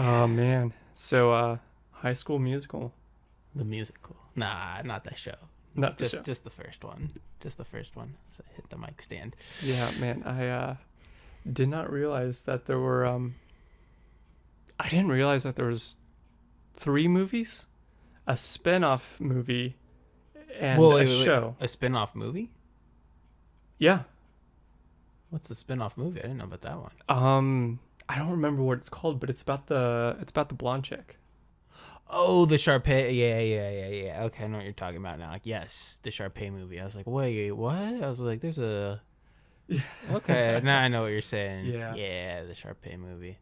Oh man. So High School Musical, The musical. Nah, not that show. not the show. Just the first one. Just the first one. So hit the mic stand. Yeah, man. I did not realize that there were I didn't realize that there was three movies, a spin-off movie and Whoa, a wait. show. A spin-off movie? Yeah. What's the spin-off movie? I didn't know about that one. I don't remember what it's called, but it's about the blonde chick. Oh, the Sharpay. Yeah. Okay, I know what you're talking about now. Like, yes, the Sharpay movie. I was like, wait, what? I was like, there's a. Okay, now I know what you're saying. Yeah. Yeah, the Sharpay movie.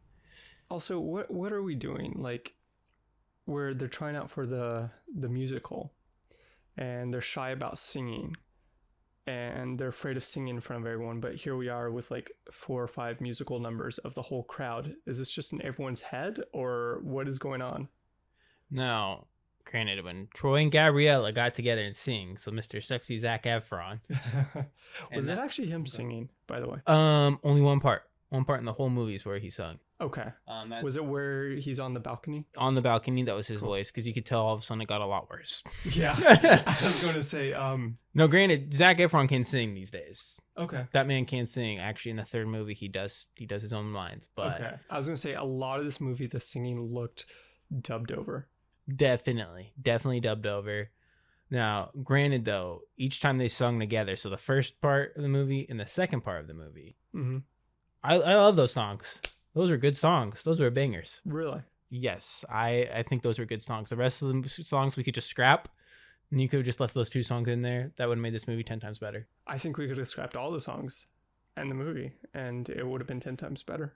Also, what are we doing? Like, where they're trying out for the musical, and they're shy about singing, and they're afraid of singing in front of everyone. But here we are with like 4 or 5 musical numbers of the whole crowd. Is this just in everyone's head, or what is going on? Now, granted, when Troy and Gabriella got together and sing, so Mr. Sexy Zac Efron. Was And it actually him singing, by the way? Only one part. One part in the whole movie is where he sung. Okay. Was it where he's on the balcony? On the balcony, that was his voice, because you could tell all of a sudden it got a lot worse. Yeah. I was going to say, No, granted, Zac Efron can sing these days. okay. That man can sing. Actually, in the third movie, he does his own lines, but Okay. I was going to say, a lot of this movie, the singing looked dubbed over. definitely dubbed over. Now, granted though, each time they sung together, so the first part of the movie and the second part of the movie, Mm-hmm. I love those songs. Those were good songs. Those were bangers. Really? Yes, I think those were good songs. The rest of the songs we could just scrap, and you could have just left those 2 songs in there. That would have made this movie 10 times better. I think we could have scrapped all the songs and the movie, and it would have been 10 times better.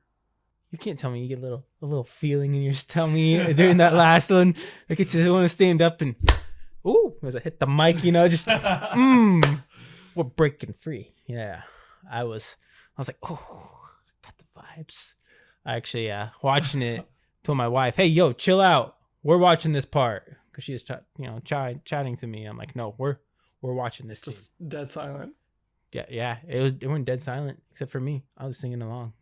You can't tell me you get a little feeling in your tummy during that last one. Like it's just want to stand up and as I hit the mic, just we're breaking free. Yeah, I was like, oh, got the vibes. I actually watching it told my wife, hey, yo, chill out. We're watching this part because she was chatting to me. I'm like, no, we're watching this. Just dead silent. Yeah. It went dead silent except for me. I was singing along.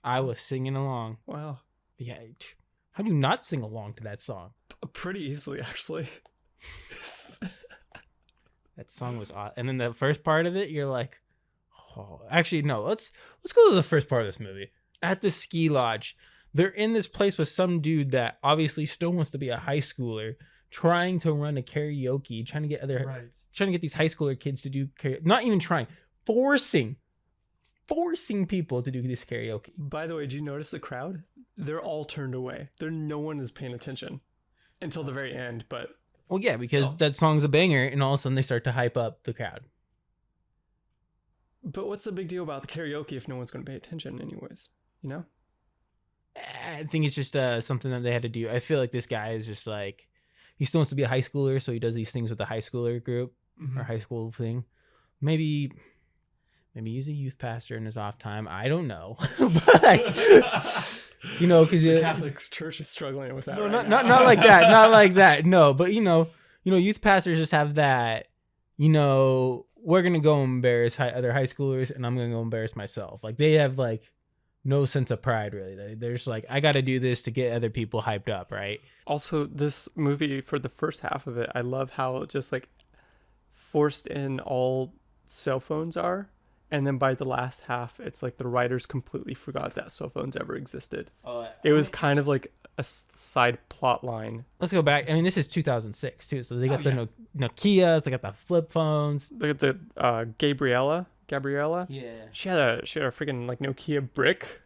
Wow. Yeah, how do you not sing along to that song? Pretty easily, actually. That song was awesome. And then the first part of it, you're like, oh, actually, no, let's go to the first part of this movie. At the ski lodge, they're in this place with some dude that obviously still wants to be a high schooler, trying to run a karaoke, trying to get these high schooler kids to do karaoke. Not even trying, forcing people to do this karaoke. By the way, did you notice the crowd? They're all turned away. No one is paying attention until the very end, but Well, yeah, because still. that song's a banger, and all of a sudden they start to hype up the crowd. But what's the big deal about the karaoke if no one's going to pay attention anyways? You know? I think it's just something that they had to do. I feel like this guy is just like, he still wants to be a high schooler, so he does these things with the high schooler group or high school thing. Maybe he's a youth pastor in his off time. I don't know, but because The Catholic Church is struggling with that. no, right not now. like that, not like that. No, but youth pastors just have that. We're gonna go embarrass other high schoolers, and I'm gonna go embarrass myself. Like they have like no sense of pride really. They're just like, I got to do this to get other people hyped up, right? Also, this movie, for the first half of it, I love how just like forced in all cell phones are. And then by the last half, it's like the writers completely forgot that cell phones ever existed. It was kind of like a side plot line. Let's go back. I mean, this is 2006 too, so they got the Nokias, they got the flip phones. Look at the Gabriella. Yeah. She had a freaking like Nokia brick.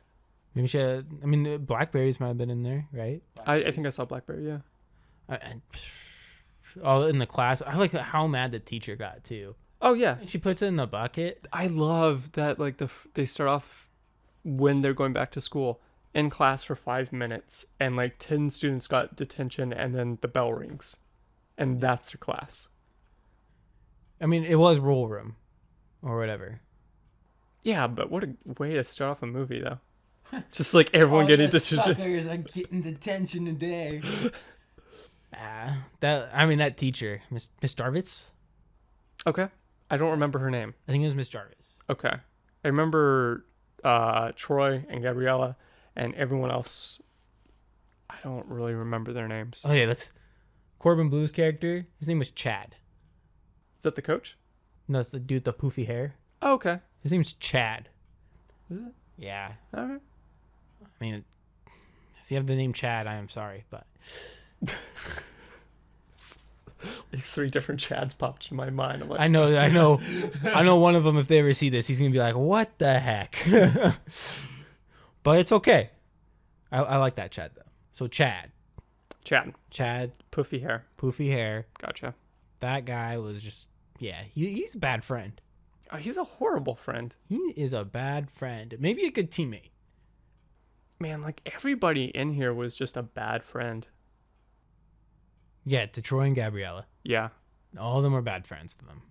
Maybe the Blackberries might have been in there, right? I think I saw BlackBerry. Yeah. And all in the class. I like how mad the teacher got too. Oh yeah. She puts it in the bucket. I love that. Like they start off when they're going back to school in class for 5 minutes, and like 10 students got detention, and then the bell rings, and that's their class. I mean, it was roll room, or whatever. Yeah, but what a way to start off a movie, though. Just like everyone getting detention. Suckers are getting detention today. That teacher, Miss Jarvis. Okay. I don't remember her name. I think it was Miss Jarvis. Okay. I remember Troy and Gabriella and everyone else. I don't really remember their names. Oh yeah, that's Corbin Blue's character. His name was Chad. Is that the coach? No, it's the dude with the poofy hair. Oh, okay. His name's Chad. Is it? Yeah. All right. I mean, if you have the name Chad, I am sorry, but Like 3 different Chads popped in my mind. I'm like, I know one of them. If they ever see this, he's gonna be like, "What the heck?" But it's okay. I like that Chad though. So Chad, Chad, poofy hair. Gotcha. That guy was just he's a bad friend. Oh, he's a horrible friend. He is a bad friend. Maybe a good teammate. Man, like everybody in here was just a bad friend. Yeah, to Troy and Gabriella. Yeah. All of them were bad friends to them.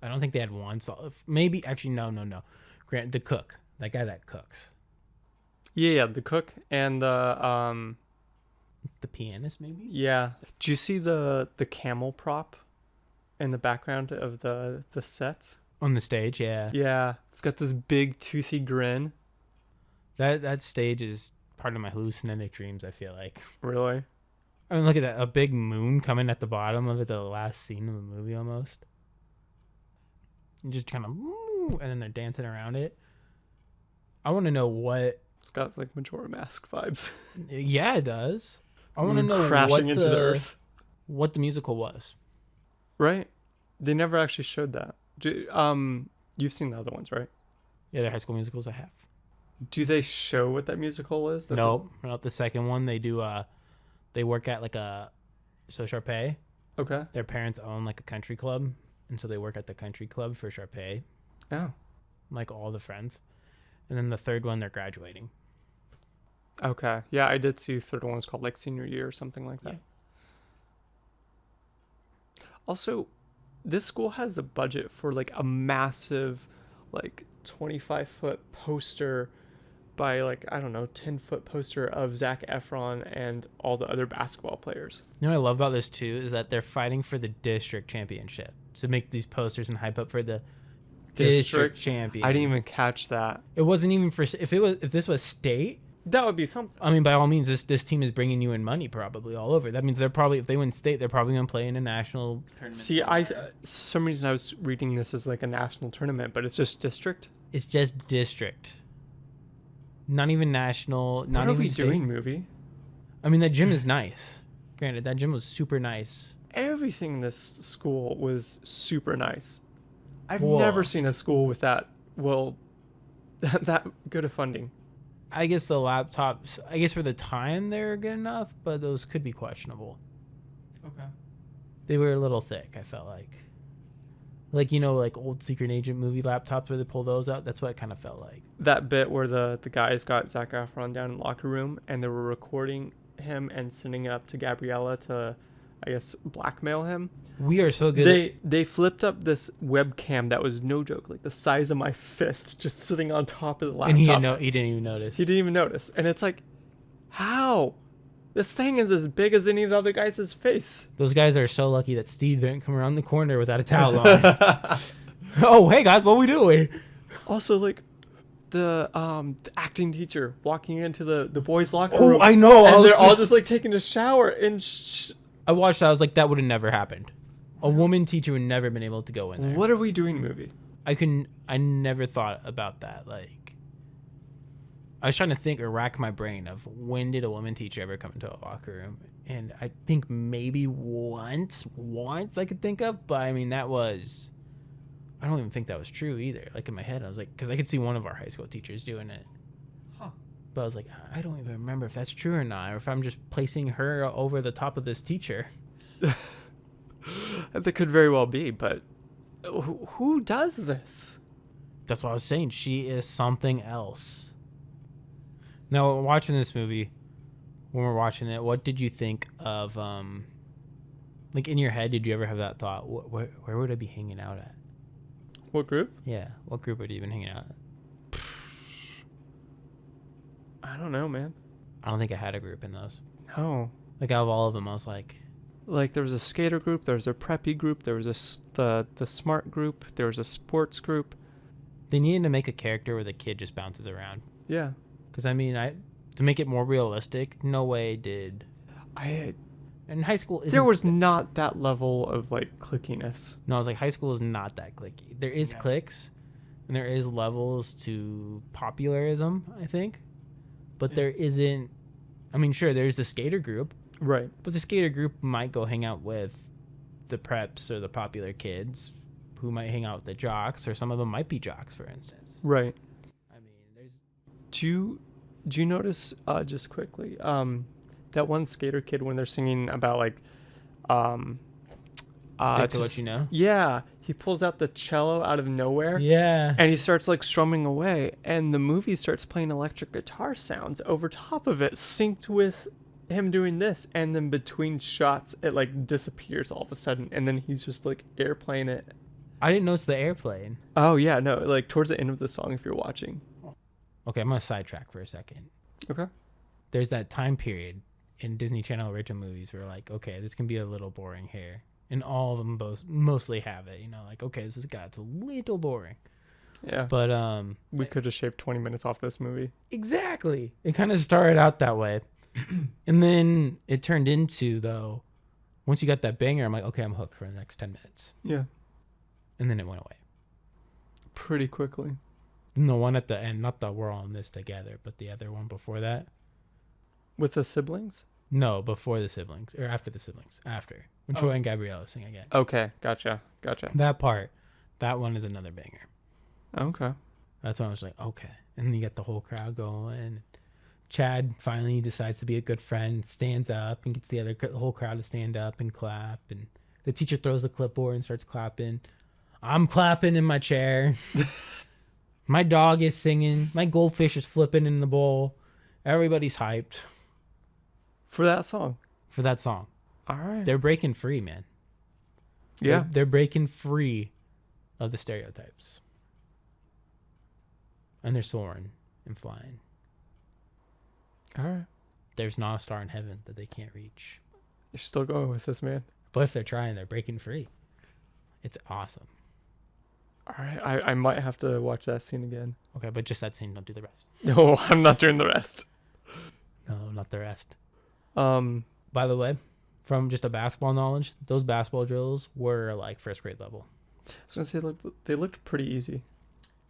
I don't think they had one. So maybe, actually, no. Grant, the cook. That guy that cooks. Yeah, the cook and the pianist, maybe? Yeah. Do you see the camel prop in the background of the sets? On the stage, yeah. Yeah. It's got this big toothy grin. That stage is part of my hallucinogenic dreams, I feel like. Really? I mean, look at that. A big moon coming at the bottom of it, the last scene of the movie almost. And just kind of, and then they're dancing around it. I want to know what... It's got like Majora Mask vibes. Yeah, it does. I want to know crashing into the earth. What the musical was. Right? They never actually showed that. You've seen the other ones, right? Yeah, they're High School Musicals I have. Do they show what that musical is? Nope. Not the second one. They do... They work at like a Sharpay. Okay. Their parents own like a country club, and so they work at the country club for Sharpay. Oh. Like all the friends. And then the third one, they're graduating. Okay. Yeah, I did see the third one was called like Senior Year or something like that. Yeah. Also, this school has the budget for like a massive like 25-foot poster by like, I don't know, 10-foot poster of Zac Efron and all the other basketball players. You know what I love about this too is that they're fighting for the district championship to make these posters and hype up for the district champion. I didn't even catch that. It wasn't even for if this was state. That would be something. I mean, by all means, this team is bringing you in money probably all over. That means they're probably, if they win state, they're probably going to play in a national tournament. See, some reason I was reading this as like a national tournament, but it's just district. It's just district. Not even national. Not what are even we state. doing, movie? I mean, that gym is nice. Granted, that gym was super nice. Everything in this school was super nice. I've Whoa. never seen a school with that good of funding. I guess the laptops, I guess for the time they're good enough, but those could be questionable. Okay. They were a little thick, I felt like. Like, you know, like old Secret Agent movie laptops where they pull those out. That's what it kind of felt like. That bit where the guys got Zac Efron down in the locker room and they were recording him and sending it up to Gabriella to, I guess, blackmail him. We are so good. They flipped up this webcam that was no joke, like the size of my fist, just sitting on top of the laptop. And he didn't even notice. He didn't even notice. And it's like, how? This thing is as big as any of the other guys' face. Those guys are so lucky that Steve didn't come around the corner without a towel on. Oh, hey guys, what we doing? Also, like, the acting teacher walking into the boys' locker room. Oh, I know. And they're all just like taking a shower. And I watched that. I was like, that would have never happened. A woman teacher would never been able to go in there. What are we doing, movie? I never thought about that. Like, I was trying to think or rack my brain of when did a woman teacher ever come into a locker room, and I think maybe once I could think of, but I mean I don't even think that was true either. Like in my head, I was like, because I could see one of our high school teachers doing it, but I was like, I don't even remember if that's true or not, or if I'm just placing her over the top of this teacher. That could very well be, but who does this? That's what I was saying. She is something else. Now, watching this movie, when we're watching it, what did you think of, like in your head, did you ever have that thought, where would I be hanging out at? What group? Yeah, what group would you been hanging out at? I don't know, man. I don't think I had a group in those. No. Like out of all of them, I was like there was a skater group, there was a preppy group, there was the smart group, there was a sports group. They needed to make a character where the kid just bounces around. Yeah. Because I mean, to make it more realistic, no way did. I And high school isn't. there was not that level of like clickiness. No, I was like, high school is not that clicky. There is Yeah. clicks, and there is levels to popularism, I think, but there isn't. I mean, sure, there's the skater group, Right. but the skater group might go hang out with the preps or the popular kids, who might hang out with the jocks, or some of them might be jocks, for instance. Right. I mean, there's. Do you notice just quickly that one skater kid when they're singing about like Stick to what you know. Yeah, he pulls out the cello out of nowhere. Yeah. And he starts like strumming away, and the movie starts playing electric guitar sounds over top of it, synced with him doing this, and then between shots it like disappears all of a sudden, and then he's just like airplaying it. I didn't notice the airplane. Oh yeah, no, like towards the end of the song if you're watching. Okay, I'm gonna sidetrack for a second. Okay. There's that time period in Disney Channel original movies where like, okay, this can be a little boring here, and all of them both mostly have it. You know, like, okay, this got it's a little boring, Yeah. but We could have shaved 20 minutes off this movie. exactly, it kind of started out that way, and then it turned into, though, once you got that banger, I'm like, okay, I'm hooked for the next 10 minutes, Yeah. and then it went away. Pretty quickly. And the one at the end, not the we're all in this together, but the other one before that. With the siblings? No, before the siblings or after the siblings. After when Oh. Troy and Gabriella sing again. Okay, gotcha. That part, that one is another banger. Okay. That's when I was like, okay. And then you get the whole crowd going. Chad finally decides to be a good friend, stands up and gets the whole crowd to stand up and clap. And the teacher throws the clipboard and starts clapping. I'm clapping in my chair. My dog is singing. My goldfish is flipping in the bowl. Everybody's hyped For that song. for that song. All right. They're breaking free, man. Yeah. They're breaking free of the stereotypes. And they're soaring and flying. All right. There's not a star in heaven that they can't reach. You're still going with this, man. But if they're trying, they're breaking free. It's awesome. All right. I might have to watch that scene again. Okay, but just that scene, don't do the rest. No, I'm not doing the rest. No, not the rest. Um, By the way, from just a basketball knowledge, those basketball drills were like first grade level. I was gonna say they looked pretty easy.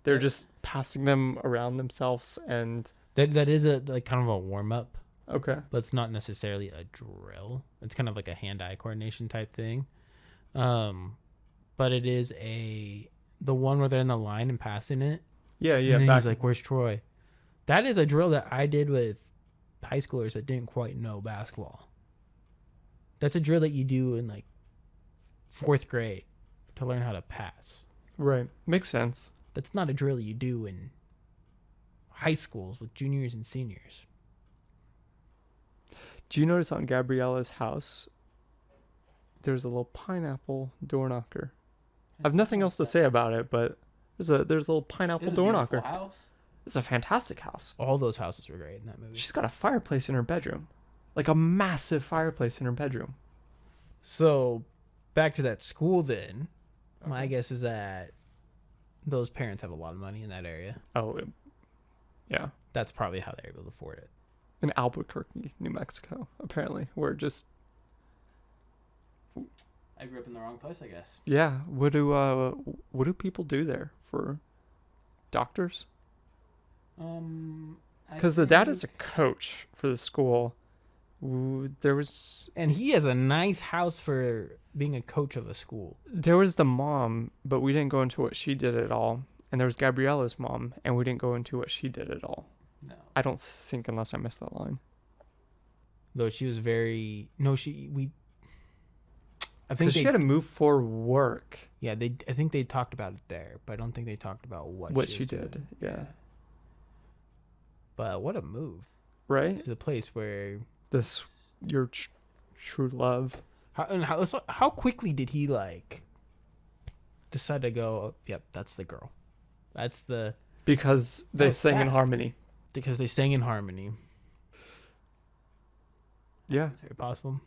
They're Yeah. just passing them around themselves and That is a like kind of a warm up, okay. but it's not necessarily a drill. It's kind of like a hand-eye coordination type thing. But it is the one where they're in the line and passing it. Yeah, yeah. And then Back he's like, "Where's Troy?" That is a drill that I did with high schoolers that didn't quite know basketball. That's a drill that you do in like fourth grade to learn how to pass. right. Makes sense. That's not a drill you do in high schools with juniors and seniors. Do you notice on Gabriella's house there's a little pineapple door knocker? I have nothing else to say about it, but there's a little pineapple door knocker. House. It's a fantastic house. All those houses were great in that movie. She's got a fireplace in her bedroom. Like a massive fireplace in her bedroom. So, back to that school then. My guess is that those parents have a lot of money in that area. Yeah. That's probably how they're able to afford it. In Albuquerque, New Mexico, apparently. Where just I grew up in the wrong place, I guess. yeah, what do people do there for doctors? Because the dad is a coach for the school. There was And he has a nice house for being a coach of a school. the mom, but we didn't go into what she did at all. And there was Gabriella's mom, and we didn't go into what she did at all. No. I don't think, unless I missed that line. Though she was very I think Because she had to move for work. I think they talked about it there, but I don't think they talked about what She was did, doing. yeah. But what a move Right? to the place where This, your true love. how quickly did he like decide to go? Oh, yep, that's the girl. That's the Because That they was sang in fast. harmony. because they sang in harmony. Yeah. It's very possible.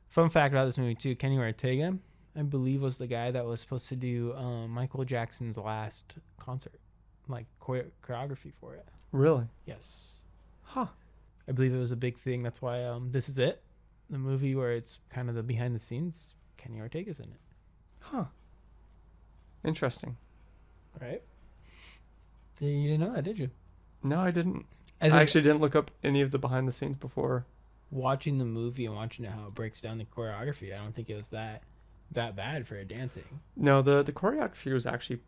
Fun fact about this movie too: Kenny Ortega, I believe, was the guy that was supposed to do Michael Jackson's last concert, like choreography for it. Really? Yes. Huh. I believe it was a big thing. That's why This Is It, the movie where it's kind of the behind the scenes. Kenny Ortega's in it. Huh. Interesting. Right. You didn't know that, did you? No, I didn't. I I think actually didn't look up any of the behind the scenes before. watching the movie and watching how it breaks down the choreography, I don't think it was that bad for dancing. No, the choreography was actually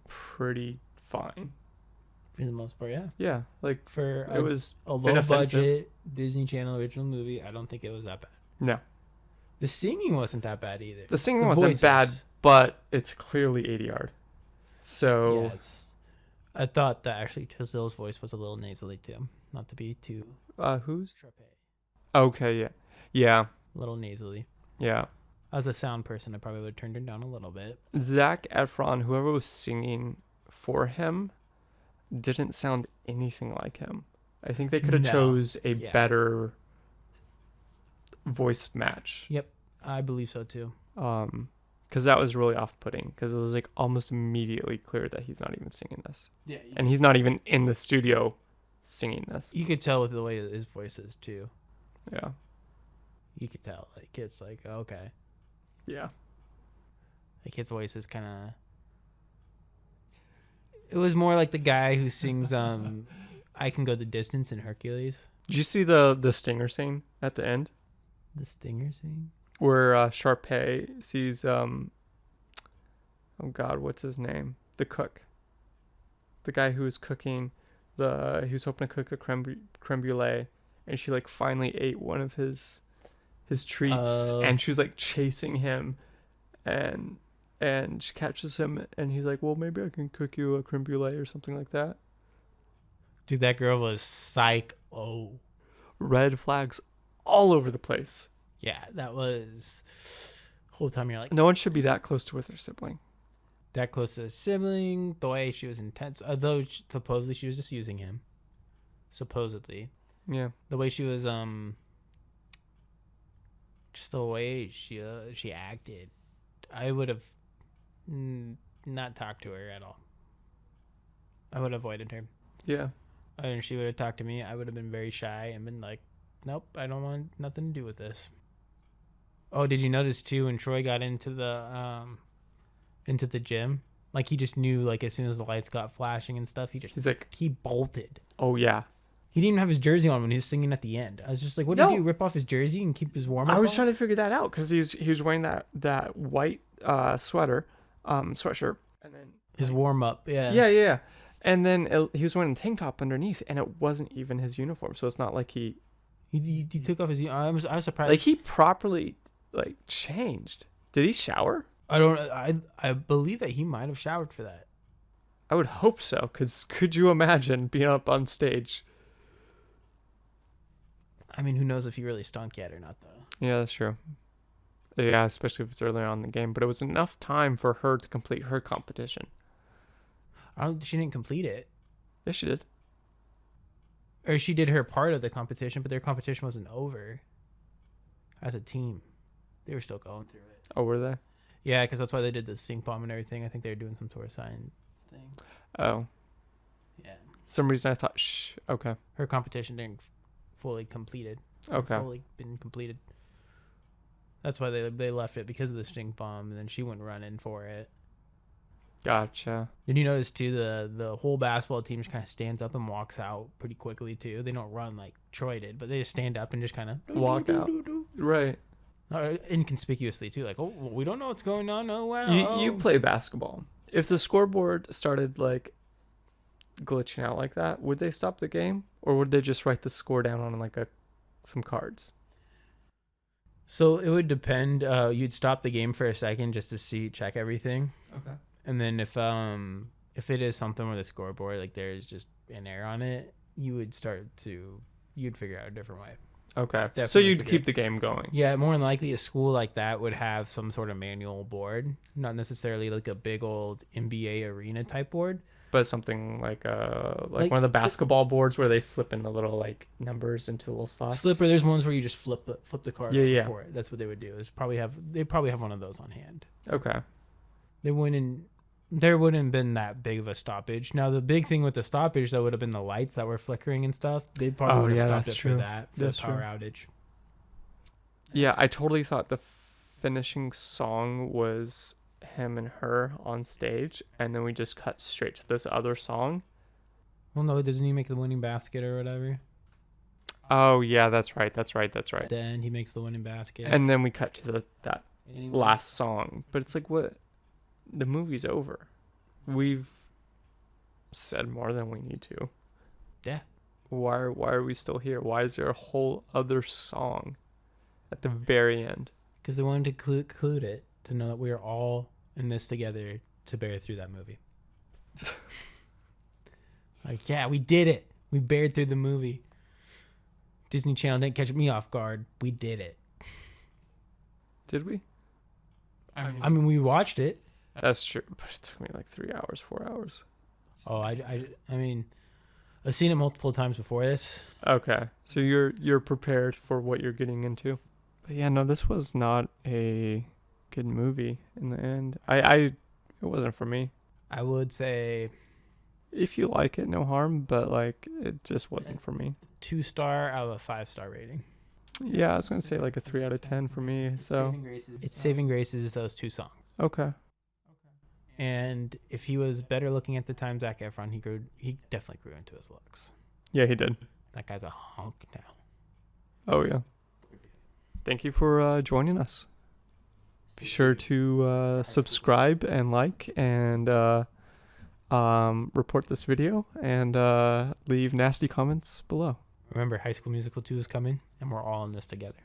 pretty fine. For the most part, yeah. Yeah, like For it was a low inoffensive. budget Disney Channel original movie, I don't think it was that bad. No. The singing wasn't that bad either. The singing The wasn't voices. bad, but it's clearly 80 yard. So Yes. I thought that actually Tazil's voice was a little nasally too. Not to be too who's? trippy. Okay, yeah. Yeah. A little nasally. Yeah. As a sound person, I probably would have turned it down a little bit. Zac Efron, whoever was singing for him, didn't sound anything like him. I think they could have No. chose a Yeah. better voice match. Yep, I believe so too. Because that was really off-putting. Because it was like almost immediately clear that he's not even singing this, Yeah, and he's not even in the studio singing this. you could tell with the way his voice is too. Yeah. You could tell, like it's like okay, Yeah. like his voice is kind of. It was more like the guy who sings "I Can Go the Distance" in Hercules. Did you see the stinger scene at the end The Stinger scene. where Sharpay sees oh God, what's his name? The cook. The guy who was cooking he was hoping to cook a creme brulee, and she like finally ate one of his treats, Oh. and she was like chasing him, and she catches him, and he's like, well, maybe I can cook you a creme brulee or something like that. Dude, that girl was psycho. Red flags all over the place. Yeah, that was. Whole time you're like No one should be that close to with their sibling. that close to the sibling. The way she was intense, although supposedly she was just using him. Supposedly, Yeah. the way she was just the way she acted, I would have not talked to her at all. I would have avoided her. Yeah. And she would have talked to me, I would have been very shy and been like, nope, I don't want nothing to do with this. Oh, did you notice too when Troy got into the gym? Like he just knew, like as soon as the lights got flashing and stuff, He's like, he bolted. oh yeah. He didn't even have his jersey on when he was singing at the end. I was just like, what did No. he do? Rip off his jersey and keep his warm up? I was trying to figure that out because he was wearing that white sweatshirt, and then his warm up, yeah. Yeah. And then he was wearing a tank top underneath, and it wasn't even his uniform. So it's not like he He took off his. I was surprised. like he properly like changed. Did he shower? I believe that he might have showered for that. I would hope so. Because could you imagine being up on stage? I mean, who knows if he really stunk yet or not, though. Yeah, that's true. Yeah, especially if it's early on in the game. But it was enough time for her to complete her competition. She didn't complete it. Yes, she did. Or she did her part of the competition, but their competition wasn't over. As a team, they were still going through it. Oh, were they? Yeah, because that's why they did the sync bomb and everything. I think they were doing some sort of science thing. Oh, Yeah, some reason I thought, okay. her competition didn't fully completed. Okay. Fully been completed. That's why they left it, because of the stink bomb, and then she went running for it. Gotcha. Did you notice too the whole basketball team just kind of stands up and walks out pretty quickly too? They don't run like Troy did, but they just stand up and just kind of Walk out. Right. inconspicuously too. Like, oh, we don't know what's going on. Oh wow. You play basketball. If the scoreboard started like glitching out like that, would they stop the game, or would they just write the score down on like some cards? So it would depend. You'd stop the game for a second just to check everything, Okay. and then if it is something where the scoreboard like there's just an error on it, you'd figure out a different way. Okay. So Definitely you'd forget. keep the game going. Yeah, more than likely a school like that would have some sort of manual board, not necessarily like a big old NBA arena type board. But something like Like- one of the basketball boards where they slip in the little like numbers into the little slots. Slipper, there's ones where you just flip the card Yeah. for it. That's what they would do. They probably have one of those on hand. Okay. They wouldn't there wouldn't have been that big of a stoppage. Now, the big thing with the stoppage, though, would have been the lights that were flickering and stuff. They probably would have stopped that's it true. for that, for That's the power outage. Yeah, I totally thought the finishing song was him and her on stage, and then we just cut straight to this other song. Well, no, doesn't he make the winning basket or whatever? Oh yeah, that's right. Then he makes the winning basket. And then we cut to that Anyway, last song. But it's like, what? The movie's over. We've said more than we need to. Yeah. Why are we still here? Why is there a whole other song at the very end? because they wanted to conclude it, to know that we are all in this together to bear through that movie. Like, yeah, we did it. We bared through the movie. Disney Channel didn't catch me off guard. We did it. Did we? I mean, we watched it. That's true, but it took me like 3 hours, 4 hours. Oh, I mean, I've seen it multiple times before this. Okay, so you're prepared for what you're getting into. But yeah, no, this was not a good movie in the end. It wasn't for me. I would say If you like it, no harm, but like it just wasn't for me. 2-star out of a 5-star rating. Yeah, I was gonna say like a 3 out of 10 for me. So It's saving graces, those 2 songs. okay, And if he was better looking at the time, Zac Efron, he definitely grew into his looks. yeah, he did. That guy's a hunk now. Oh yeah. Thank you for joining us. Be sure to subscribe and like and report this video and leave nasty comments below. Remember, High School Musical 2 is coming, and we're all in this together.